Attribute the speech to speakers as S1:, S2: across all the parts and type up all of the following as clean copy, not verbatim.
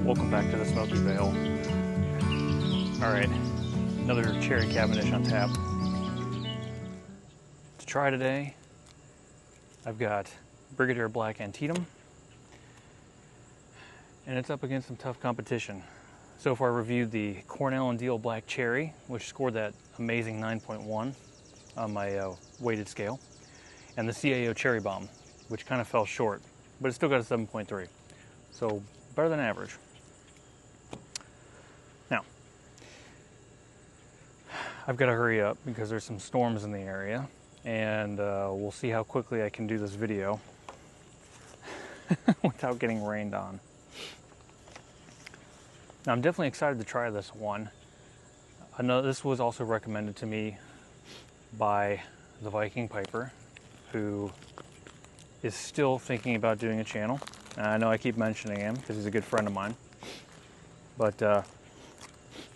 S1: Welcome back to the SmokyVale. Alright, another cherry Cavendish on tap. To try today, I've got Brigadier Black Antietam, and it's up against some tough competition. So far I reviewed the Cornell and Deal Black Cherry, which scored that amazing 9.1 on my weighted scale, and the CAO Cherry Bomb, which kind of fell short, but it still got a 7.3. So better than average. Now, I've got to hurry up because there's some storms in the area, and we'll see how quickly I can do this video without getting rained on. Now, I'm definitely excited to try this one. I know this was also recommended to me by the Viking Piper, who is still thinking about doing a channel. I know I keep mentioning him because he's a good friend of mine, but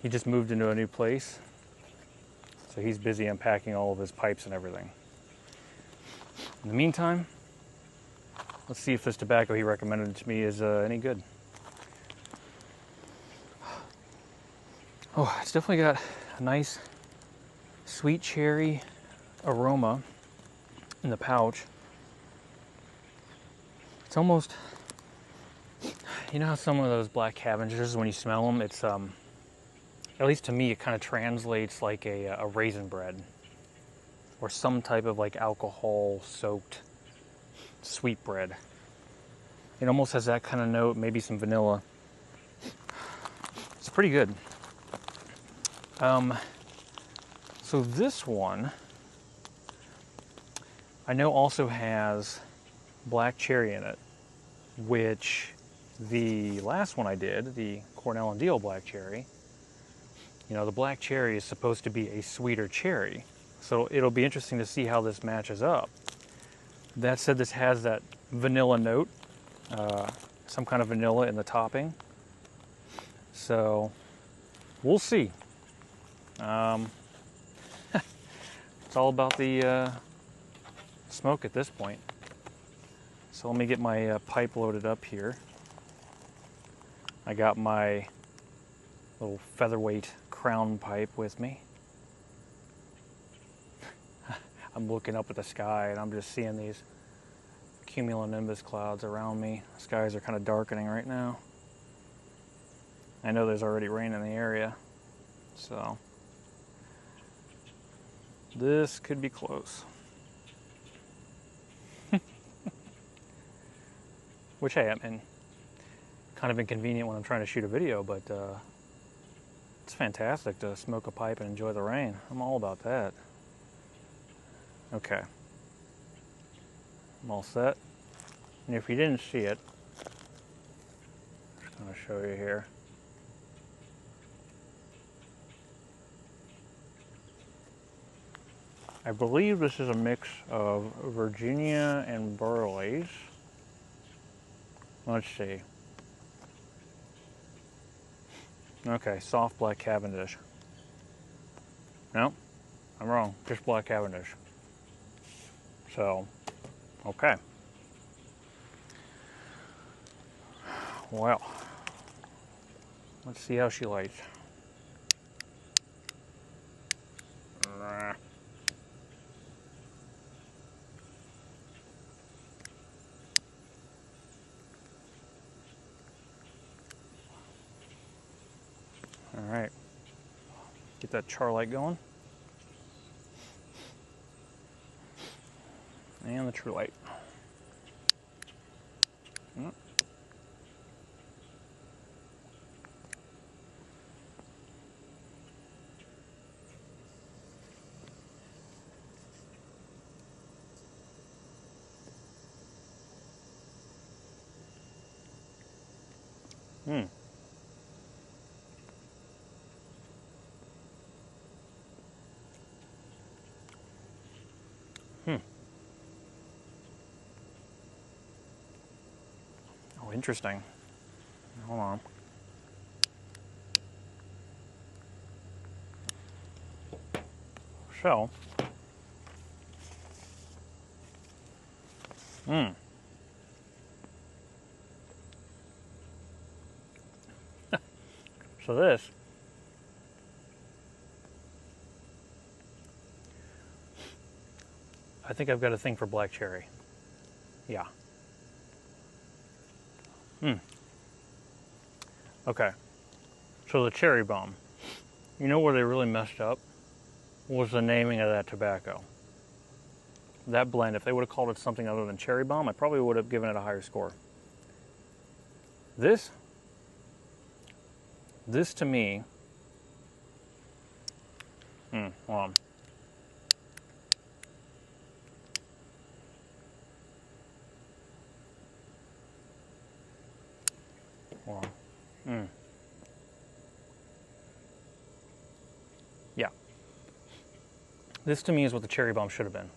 S1: he just moved into a new place, so he's busy unpacking all of his pipes and everything. In the meantime, let's see if this tobacco he recommended to me is any good. Oh, it's definitely got a nice sweet cherry aroma in the pouch. It's almost, you know how some of those black Cavendishes, when you smell them, it's, at least to me, it kind of translates like a raisin bread or some type of like alcohol-soaked sweet bread. It almost has that kind of note, maybe some vanilla. It's pretty good. So this one, I know also has black cherry in it, which the last one I did, the Cornell and Deal Black Cherry, you know, the black cherry is supposed to be a sweeter cherry. So it'll be interesting to see how this matches up. That said, this has that vanilla note, some kind of vanilla in the topping. So we'll see. It's all about the smoke at this point. So let me get my pipe loaded up here. I got my little featherweight crown pipe with me. I'm looking up at the sky and I'm just seeing these cumulonimbus clouds around me. The skies are kind of darkening right now. I know there's already rain in the area, so this could be close. Which, hey, I mean, kind of inconvenient when I'm trying to shoot a video, but it's fantastic to smoke a pipe and enjoy the rain. I'm all about that. Okay. I'm all set. And if you didn't see it, I'm just going to show you here. I believe this is a mix of Virginia and Burley's. Let's see. Okay, soft black Cavendish. No, I'm wrong. Just black Cavendish. So, okay. Well, let's see how she lights. All right, get that char light going. And the true light. Oh, interesting. Hold on. So, So this I think I've got a thing for black cherry. Yeah. Okay. So the cherry bomb. You know where they really messed up? Was the naming of that tobacco. That blend, if they would have called it something other than cherry bomb, I probably would have given it a higher score. This to me, hold on. Hold on. Yeah. This to me is what the cherry bomb should have been.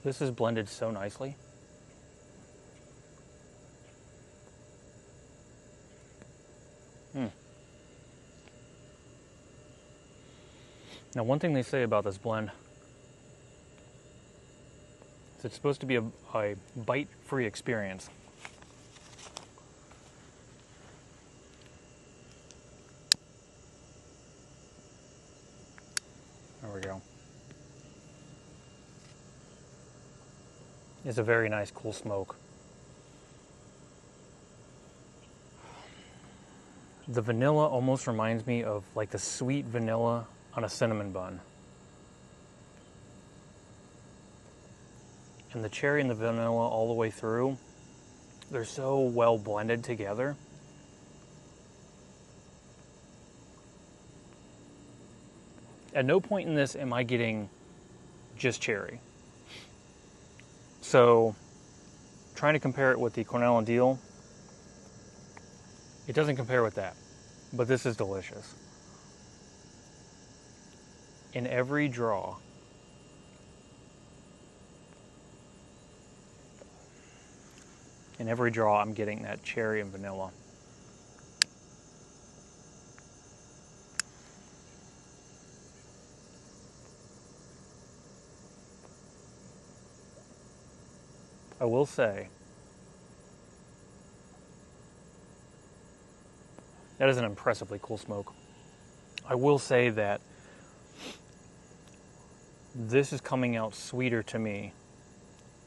S1: This is blended so nicely. Now, one thing they say about this blend is it's supposed to be a bite-free experience. There we go. It's a very nice, cool smoke. The vanilla almost reminds me of like the sweet vanilla on a cinnamon bun. And the cherry and the vanilla all the way through, they're so well blended together. At no point in this am I getting just cherry. So, trying to compare it with the Cornell and Deal, it doesn't compare with that, but this is delicious. In every draw, I'm getting that cherry and vanilla. I will say, that is an impressively cool smoke. I will say that this is coming out sweeter to me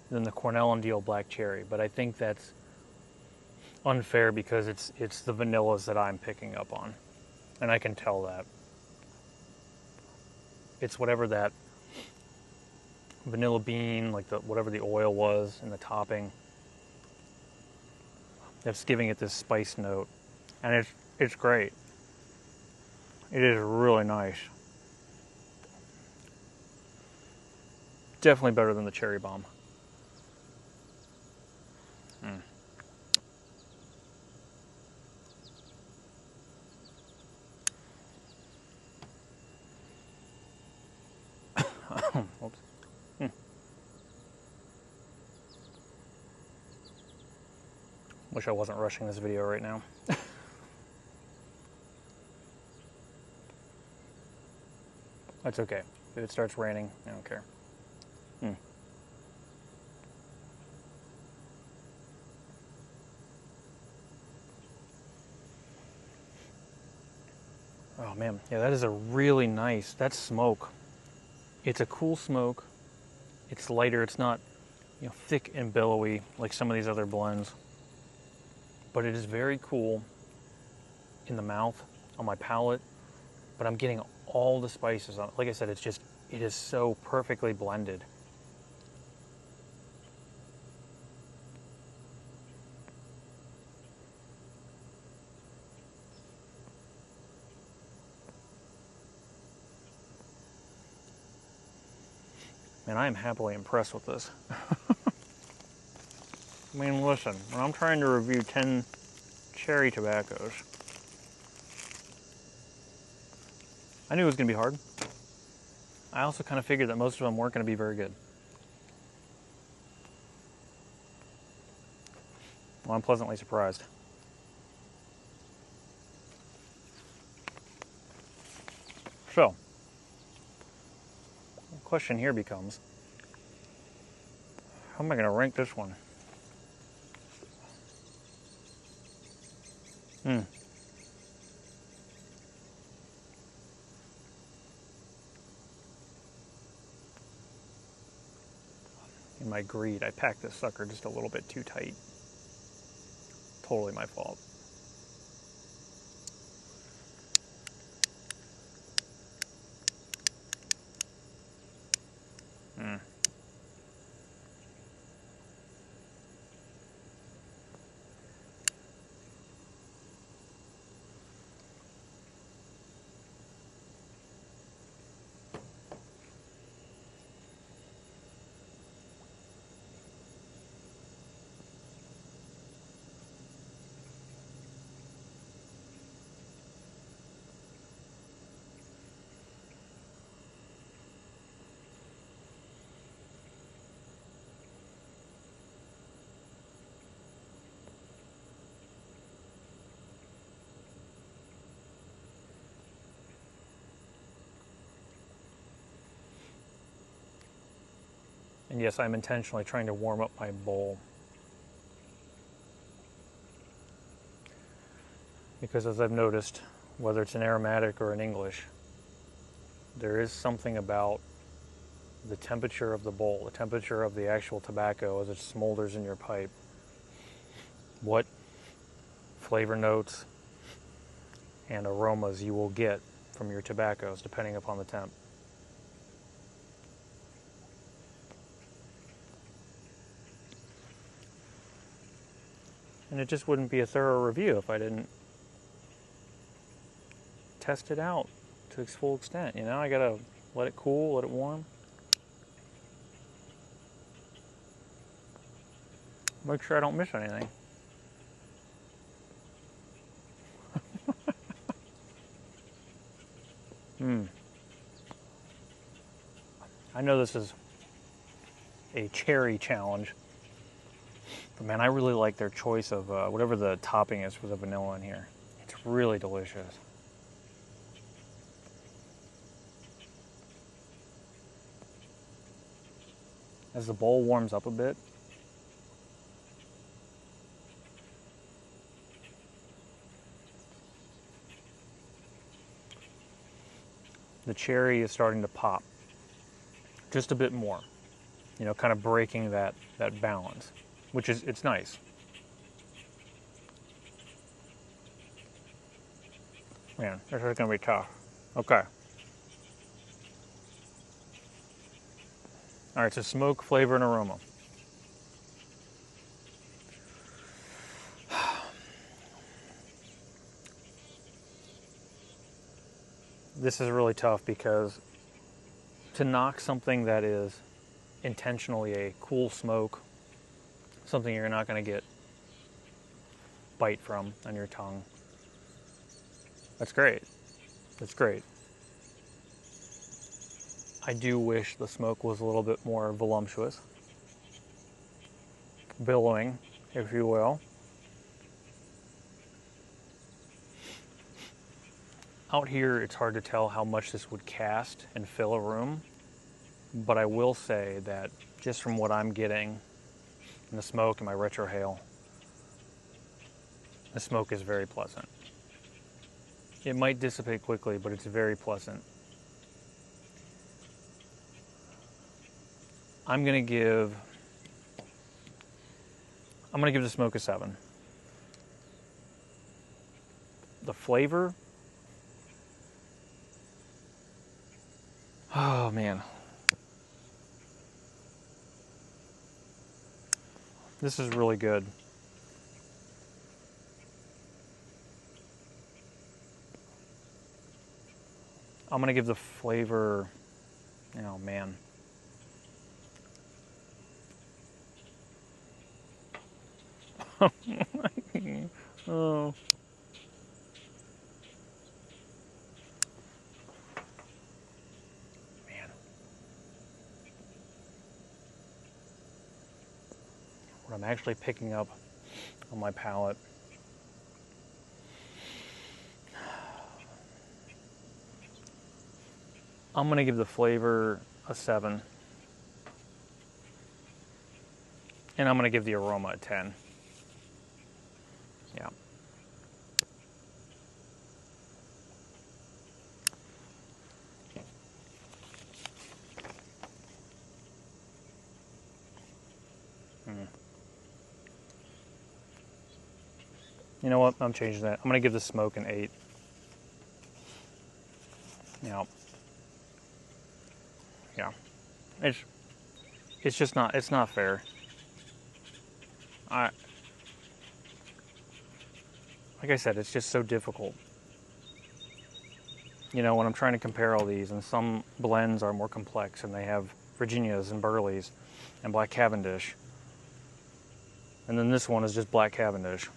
S1: than the Cornell and Deal Black Cherry, but I think that's unfair because it's the vanillas that I'm picking up on, and I can tell that. It's whatever that vanilla bean, like whatever the oil was in the topping, that's giving it this spice note, and it's great. It is really nice. Definitely better than the cherry bomb. Oops. Wish I wasn't rushing this video right now. That's okay. If it starts raining, I don't care. Oh man, yeah, that is a really nice, that's smoke. It's a cool smoke. It's lighter, it's not, thick and billowy like some of these other blends. But it is very cool in the mouth, on my palate, but I'm getting all the spices on it. Like I said, it is so perfectly blended. Man, I am happily impressed with this. I mean, listen, when I'm trying to review 10 cherry tobaccos, I knew it was going to be hard. I also kind of figured that most of them weren't going to be very good. Well, I'm pleasantly surprised. So, the question here becomes, how am I going to rank this one? Hmm. In my greed, I packed this sucker just a little bit too tight. Totally my fault. Hmm. And yes, I'm intentionally trying to warm up my bowl. Because as I've noticed, whether it's an aromatic or an English, there is something about the temperature of the bowl, the temperature of the actual tobacco as it smolders in your pipe. What flavor notes and aromas you will get from your tobaccos depending upon the temp. And it just wouldn't be a thorough review if I didn't test it out to its full extent. You know, I gotta let it cool, let it warm. Make sure I don't miss anything. I know this is a cherry challenge, but man, I really like their choice of whatever the topping is for the vanilla in here. It's really delicious. As the bowl warms up a bit, the cherry is starting to pop just a bit more, you know, kind of breaking that balance, which is, it's nice. Man, this is gonna be tough. Okay. All right, so smoke, flavor, and aroma. This is really tough because to knock something that is intentionally a cool smoke, something you're not going to get bite from on your tongue, that's great. That's great. I do wish the smoke was a little bit more voluptuous, billowing, if you will. Out here, it's hard to tell how much this would cast and fill a room, but I will say that just from what I'm getting in the smoke and my retrohale, the smoke is very pleasant. It might dissipate quickly, but it's very pleasant. I'm gonna give the smoke a 7. The flavor, oh man. This is really good. I'm gonna give the flavor, oh man. Oh. Man. What I'm actually picking up on my palate. I'm gonna give the flavor a 7. And I'm gonna give the aroma a 10. Yeah. You know what? I'm changing that. I'm going to give this smoke an 8. Yeah. Yeah. It's just not, it's not fair. Like I said, it's just so difficult. You know, when I'm trying to compare all these, and some blends are more complex, and they have Virginias and Burleys and Black Cavendish. And then this one is just Black Cavendish.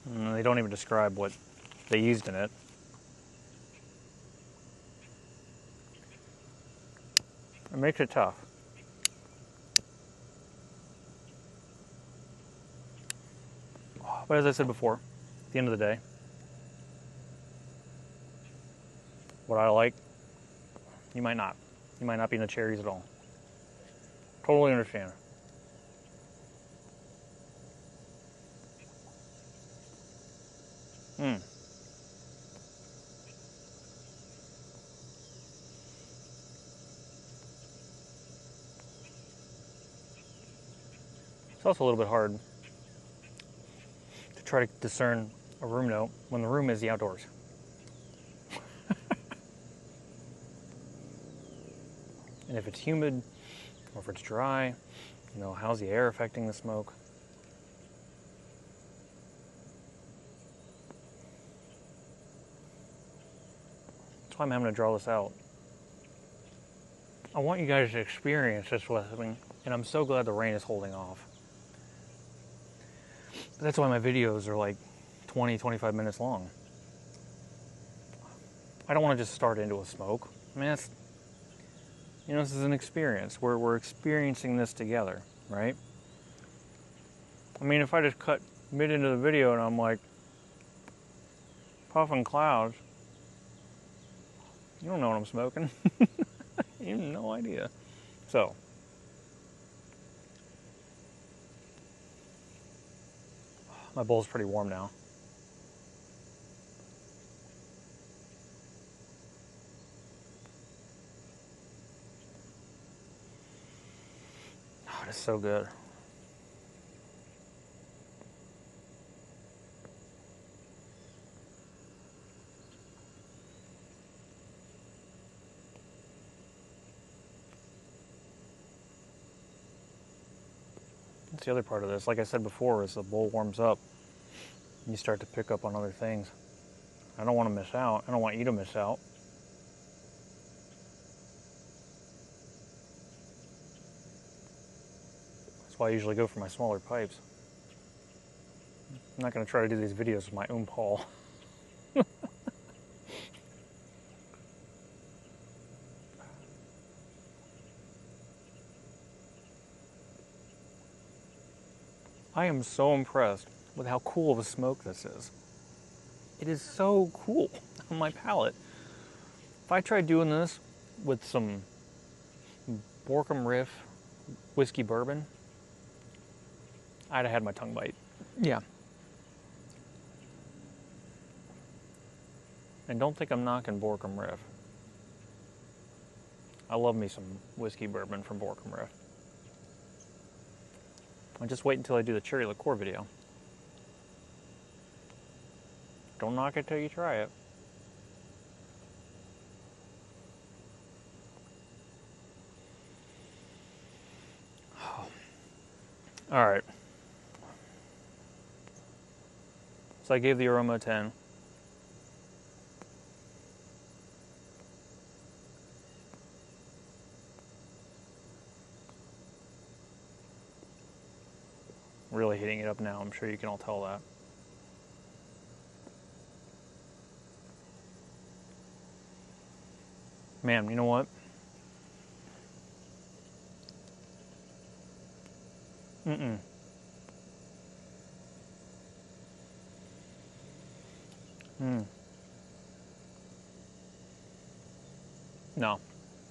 S1: And they don't even describe what they used in it. It makes it tough. But as I said before, at the end of the day, what I like, you might not. You might not be into cherries at all. Totally understand. It's also a little bit hard to try to discern a room note when the room is the outdoors. And if it's humid or if it's dry, you know, how's the air affecting the smoke? That's why I'm having to draw this out. I want you guys to experience this with me, and I'm so glad the rain is holding off. That's why my videos are like 20, 25 minutes long. I don't want to just start into a smoke. I mean, that's, you know, this is an experience. We're experiencing this together, right? I mean, if I just cut mid into the video and I'm like, puffing clouds, you don't know what I'm smoking. You have no idea. So, my bowl's pretty warm now. Oh, it is so good. That's the other part of this. Like I said before, as the bowl warms up, you start to pick up on other things. I don't want to miss out. I don't want you to miss out. That's why I usually go for my smaller pipes. I'm not going to try to do these videos with my own Paul. I am so impressed with how cool of a smoke this is. It is so cool on my palate. If I tried doing this with some Borkum Riff whiskey bourbon, I'd have had my tongue bite. Yeah. And don't think I'm knocking Borkum Riff. I love me some whiskey bourbon from Borkum Riff. I'll just wait until I do the cherry liqueur video. Don't knock it till you try it. All right. So I gave the aroma a 10. Really heating it up now. I'm sure you can all tell that. Man, you know what?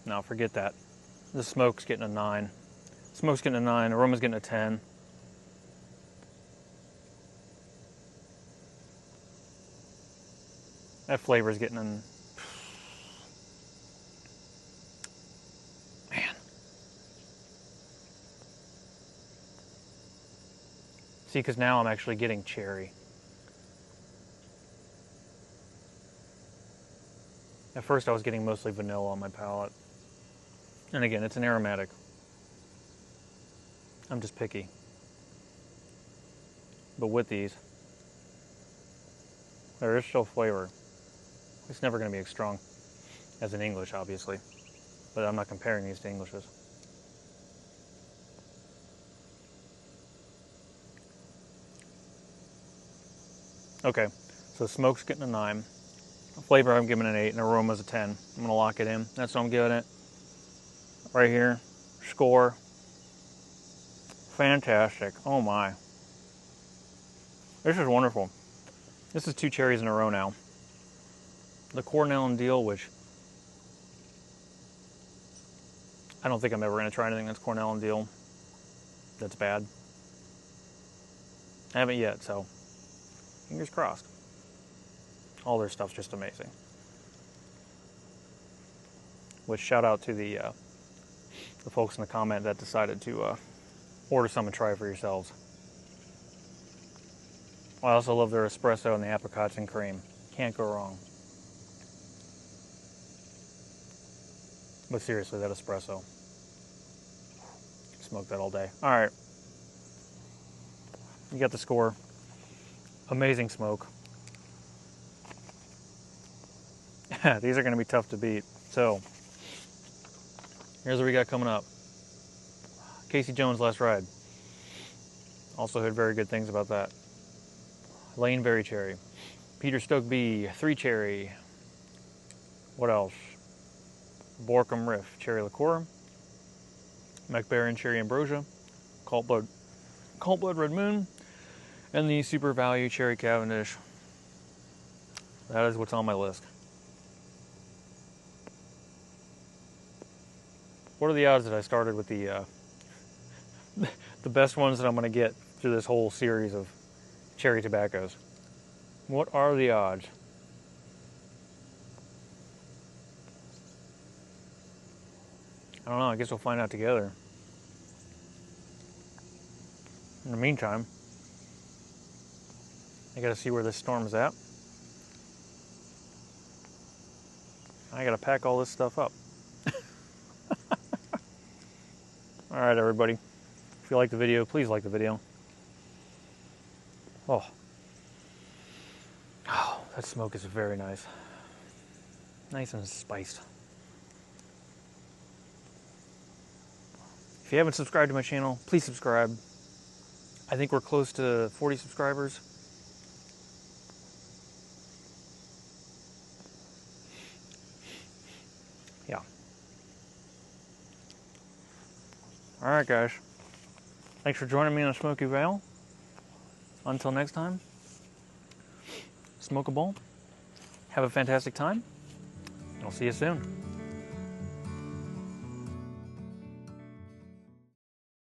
S1: No, forget that. The smoke's getting a 9. Smoke's getting a 9, aroma's getting a 10. That flavor's getting an... Man. See, because now I'm actually getting cherry. At first I was getting mostly vanilla on my palate. And again, it's an aromatic. I'm just picky. But with these, there is still flavor. It's never going to be as strong as in English, obviously. But I'm not comparing these to Englishes. Okay, so smoke's getting a 9. Flavor I'm giving an 8, and aroma's a 10. I'm going to lock it in. That's what I'm giving it. Right here, score. Fantastic. Oh my. This is wonderful. This is 2 cherries in a row now. The Cornell and Deal, which I don't think I'm ever going to try anything that's Cornell and Deal that's bad. I haven't yet, so fingers crossed. All their stuff's just amazing. Which, shout out to the folks in the comment that decided to order some and try it for yourselves. I also love their espresso and the apricots and cream. Can't go wrong. But seriously, that espresso. Smoke that all day. All right. You got the score. Amazing smoke. These are going to be tough to beat. So, here's what we got coming up. Casey Jones' Last Ride. Also heard very good things about that. Lane Berry Cherry. Peter Stokes B. 3 Cherry. What else? Borkum Riff Cherry Liqueur. McBaron Cherry Ambrosia. Colt Blood Red Moon. And the Super Value Cherry Cavendish. That is what's on my list. What are the odds that I started with the best ones that I'm going to get through this whole series of cherry tobaccos? What are the odds? I don't know. I guess we'll find out together. In the meantime, I got to see where this storm is at. I got to pack all this stuff up. All right, everybody. If you like the video, please like the video. Oh, that smoke is very nice. Nice and spiced. If you haven't subscribed to my channel, please subscribe. I think we're close to 40 subscribers. Yeah. All right, guys. Thanks for joining me on SmokyVale. Until next time, smoke a bowl. Have a fantastic time. I'll see you soon.